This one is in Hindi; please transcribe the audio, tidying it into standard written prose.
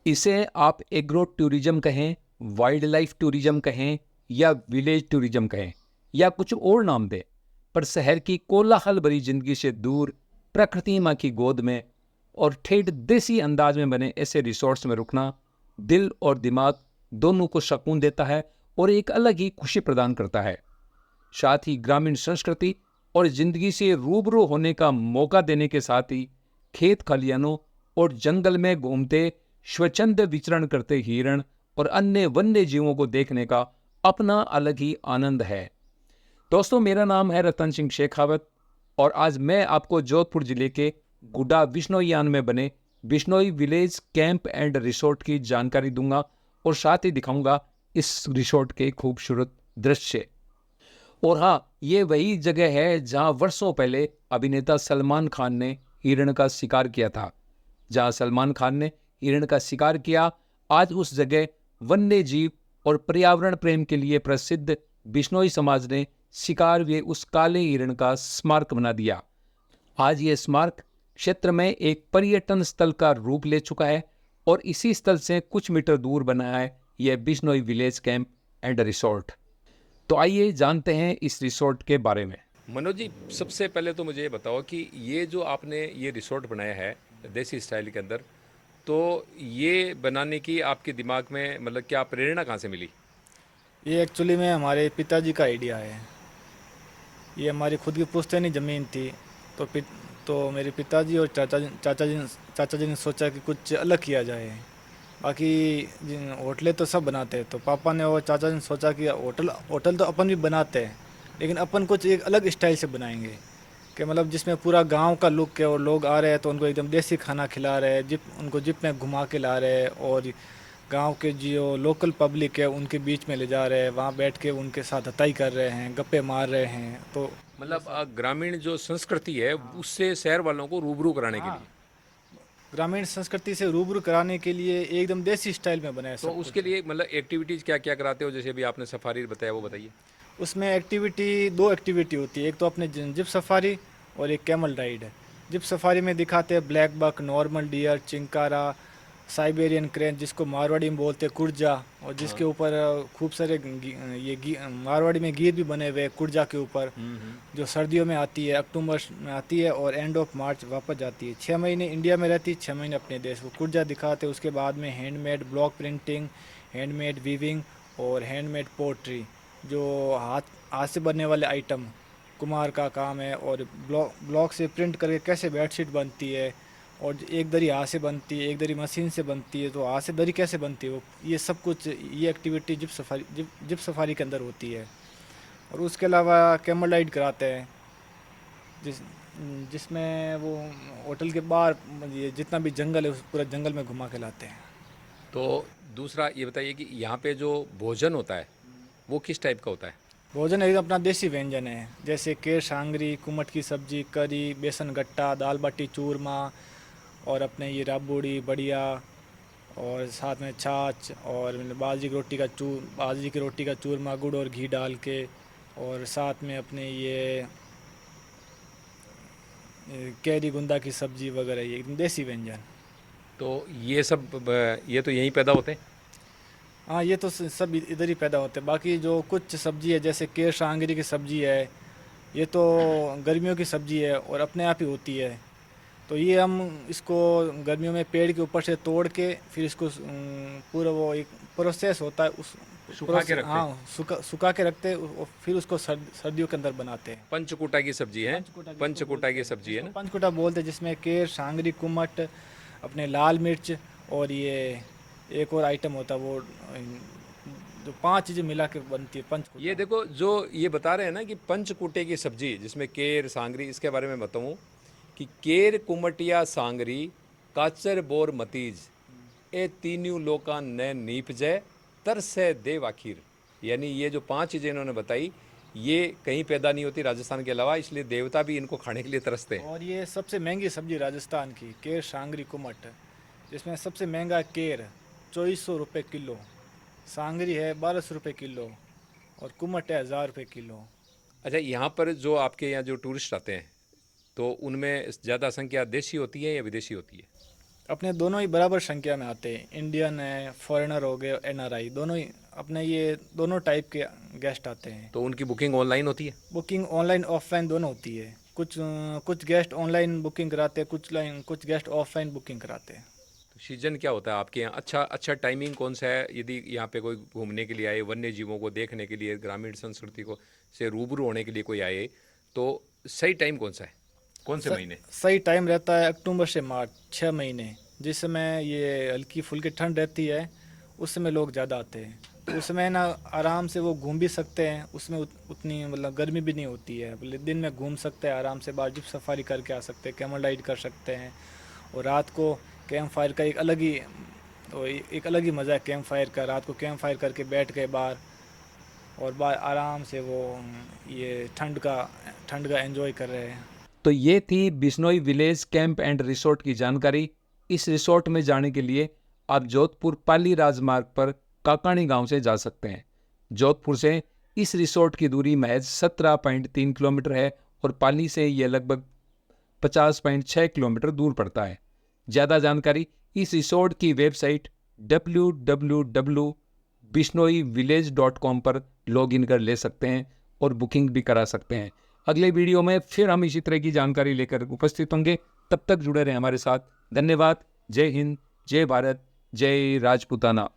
इसे आप एग्रो टूरिज्म कहें, वाइल्ड लाइफ टूरिज्म कहें या विलेज टूरिज्म कहें या कुछ और नाम दें, पर शहर की कोलाहल भरी जिंदगी से दूर प्रकृति माँ की गोद में और ठेठ देसी अंदाज में बने ऐसे रिसोर्ट्स में रुकना दिल और दिमाग दोनों को सुकून देता है और एक अलग ही खुशी प्रदान करता है। साथ ही ग्रामीण संस्कृति और जिंदगी से रूबरू होने का मौका देने के साथ ही खेत खलियानों और जंगल में घूमते स्वच्छंद विचरण करते हिरण और अन्य वन्य जीवों को देखने का अपना अलग ही आनंद है। दोस्तों, मेरा नाम है रतन सिंह शेखावत और आज मैं आपको जोधपुर जिले के गुड्डा बिश्नोईयान में बने Bishnoi village camp and resort की जानकारी दूंगा और साथ ही दिखाऊंगा इस रिसोर्ट के खूबसूरत दृश्य। और हाँ, ये वही जगह है जहां वर्षों पहले अभिनेता सलमान खान ने हिरण का शिकार किया था। जहां सलमान खान ने हिरण का शिकार किया, आज उस जगह वन्य जीव और पर्यावरण प्रेम के लिए प्रसिद्ध बिश्नोई समाज ने शिकार हुए उस काले हिरण का स्मारक बना दिया। आज ये स्मारक क्षेत्र में एक पर्यटन स्थल का रूप ले चुका है और इसी स्थल से कुछ मीटर दूर बना है यह Bishnoi village camp and resort. तो आइए जानते हैं इस रिसोर्ट के बारे में। मनोज जी, सबसे पहले तो मुझे ये बताओ कि ये जो आपने ये रिसोर्ट बनाया है देसी स्टाइल के अंदर, तो ये बनाने की आपके दिमाग में मतलब क्या प्रेरणा कहाँ से मिली? ये एक्चुअली में हमारे पिताजी का आइडिया है। ये हमारी खुद की पुश्तैनी ज़मीन थी। तो तो मेरे पिताजी और चाचा जी ने सोचा कि कुछ अलग किया जाए। बाकी होटलें तो सब बनाते हैं, तो पापा ने और चाचा ने सोचा कि होटल होटल तो अपन भी बनाते हैं, लेकिन अपन कुछ एक अलग स्टाइल से बनाएंगे कि मतलब जिसमें पूरा गांव का लुक है और लोग आ रहे हैं तो उनको एकदम देसी खाना खिला रहे हैं, उनको जिप में घुमा के ला रहे हैं और गांव के जो लोकल पब्लिक है उनके बीच में ले जा रहे हैं, वहाँ बैठ के उनके साथ हताई कर रहे हैं, गप्पे मार रहे हैं। तो मतलब ग्रामीण जो संस्कृति है उससे शहर वालों को रूबरू कराने के हाँ, लिए। ग्रामीण संस्कृति से रूबरू कराने के लिए एकदम देसी स्टाइल में बनाया तो सब कुछ। उसके लिए मतलब एक्टिविटीज़ क्या क्या कराते हो? जैसे अभी आपने सफारी बताया, वो बताइए। उसमें एक्टिविटी दो एक्टिविटी होती है, एक तो अपने जिप सफारी और एक कैमल राइड है। जिप सफारी में दिखाते हैं blackbuck, normal deer, chinkara, Siberian crane जिसको मारवाड़ी में बोलते हैं कुर्जा, और जिसके ऊपर खूब सारे मारवाड़ी में गीत भी बने हुए हैं कुर्जा के ऊपर, जो सर्दियों में आती है, अक्टूबर में आती है और एंड ऑफ मार्च वापस जाती है। 6 महीने इंडिया में रहती है, 6 महीने अपने देश। वो कुर्जा दिखाते हैं। उसके बाद में handmade block printing, handmade weaving और हैंडमेड पोट्री, जो हाथ से बनने वाले आइटम कुम्हार का काम है, और ब्लॉक से प्रिंट करके कैसे बेडशीट बनती है, और एक दरी हाथ से बनती है, एक दरी मशीन से बनती है, तो हाथ से दरी कैसे बनती है वो, ये सब कुछ ये एक्टिविटी जिप सफारी के अंदर होती है। और उसके अलावा कैमल राइड कराते हैं जिसमें वो होटल के बाहर ये जितना भी जंगल है उस पूरा जंगल में घुमा के लाते हैं। तो दूसरा ये बताइए कि यहाँ पे जो भोजन होता है वो किस टाइप का होता है? भोजन एकदम अपना देसी व्यंजन है, जैसे केर सांगरी, कुमट की सब्जी, करी, बेसन गट्टा, दाल बाटी चूरमा, और अपने ये राबड़ी बढ़िया, और साथ में छाछ, और बाजरी की रोटी का चूरमा गुड़ और घी डाल के, और साथ में अपने ये कैरी गुंदा की सब्जी वगैरह, ये एकदम देसी व्यंजन। तो ये सब ये तो यहीं पैदा होते हैं? हाँ, ये तो सब इधर ही पैदा होते हैं। बाकी जो कुछ सब्जी है जैसे केर सांगरी की सब्जी है, ये तो गर्मियों की सब्जी है और अपने आप ही होती है। तो ये हम इसको गर्मियों में पेड़ के ऊपर से तोड़ के फिर इसको पूरा वो एक प्रोसेस होता है उस सुखा के रखते हैं। हाँ, सुखा के रखते हैं और फिर उसको सर्दियों के अंदर बनाते हैं। पंचकूटा की सब्जी है। पंचकूटा की सब्जी है इसको ना? पंचकुटा बोलते हैं, जिसमें केर सांगरी कुमट, अपने लाल मिर्च, और ये एक और आइटम होता है वो जो 5 चीज़ें मिला के बनती है ये पंचकुटा। देखो, जो ये बता रहे हैं ना कि पंचकूटे की सब्जी जिसमें केर सांगरी, इसके बारे में बताऊं कि केर कुमटिया सांगरी काचर बोर मतीज ए तीनों लोका न नीप जय तरसे देव आखिर। यानी ये जो 5 चीज़ें इन्होंने बताई, ये कहीं पैदा नहीं होती राजस्थान के अलावा, इसलिए देवता भी इनको खाने के लिए तरसते हैं। और ये सबसे महंगी सब्जी राजस्थान की केर सांगरी कुमट, जिसमें सबसे महंगा केर 2400 रुपये किलो, सांगरी है 1200 रुपये किलो, और कुमट है 1000 रुपये किलो। अच्छा, यहाँ पर जो आपके यहाँ जो टूरिस्ट आते हैं तो उनमें ज़्यादा संख्या देशी होती है या विदेशी होती है? अपने दोनों ही बराबर संख्या में आते हैं, इंडियन है, फॉरेनर हो गए, एनआरआई, दोनों ही अपने ये दोनों टाइप के गेस्ट आते हैं। तो उनकी बुकिंग ऑनलाइन होती है? बुकिंग ऑनलाइन ऑफलाइन दोनों होती है। कुछ गेस्ट ऑनलाइन बुकिंग कराते हैं, कुछ गेस्ट ऑफलाइन बुकिंग कराते हैं। तो सीजन क्या होता है आपके यहाँ? अच्छा अच्छा टाइमिंग कौन सा है यदि यहाँ पे कोई घूमने के लिए आए, वन्य जीवों को देखने के लिए, ग्रामीण संस्कृति को से रूबरू होने के लिए कोई आए, तो सही टाइम कौन सा है, कौन से महीने? सही टाइम रहता है अक्टूबर से मार्च, 6 महीने, जिस समय ये हल्की फुल्की ठंड रहती है, उस समय लोग ज़्यादा आते हैं। तो उसमें ना आराम से वो घूम भी सकते हैं, उसमें उतनी मतलब गर्मी भी नहीं होती है, मतलब दिन में घूम सकते हैं आराम से, बाहर जीप सफारी करके आ सकते हैं, कैमल राइड कर सकते हैं। और रात को कैंप फायर का एक अलग ही मज़ा है कैंप फायर का। रात को कैंप फायर करके बैठ गए बाहर, और बाहर आराम से वो ये ठंड का एंजॉय कर रहे हैं। तो ये थी Bishnoi village camp and resort की जानकारी। इस रिसोर्ट में जाने के लिए आप जोधपुर पाली राजमार्ग पर काकाणी गांव से जा सकते हैं। जोधपुर से इस रिसोर्ट की दूरी महज 17.3 किलोमीटर है और पाली से यह लगभग 50.6 किलोमीटर दूर पड़ता है। ज़्यादा जानकारी इस रिसोर्ट की वेबसाइट www.bishnoi-village.com पर लॉगिन कर ले सकते हैं और बुकिंग भी करा सकते हैं। अगले वीडियो में फिर हम इसी तरह की जानकारी लेकर उपस्थित होंगे। तब तक जुड़े रहें हमारे साथ। धन्यवाद। जय हिंद, जय भारत, जय राजपूताना।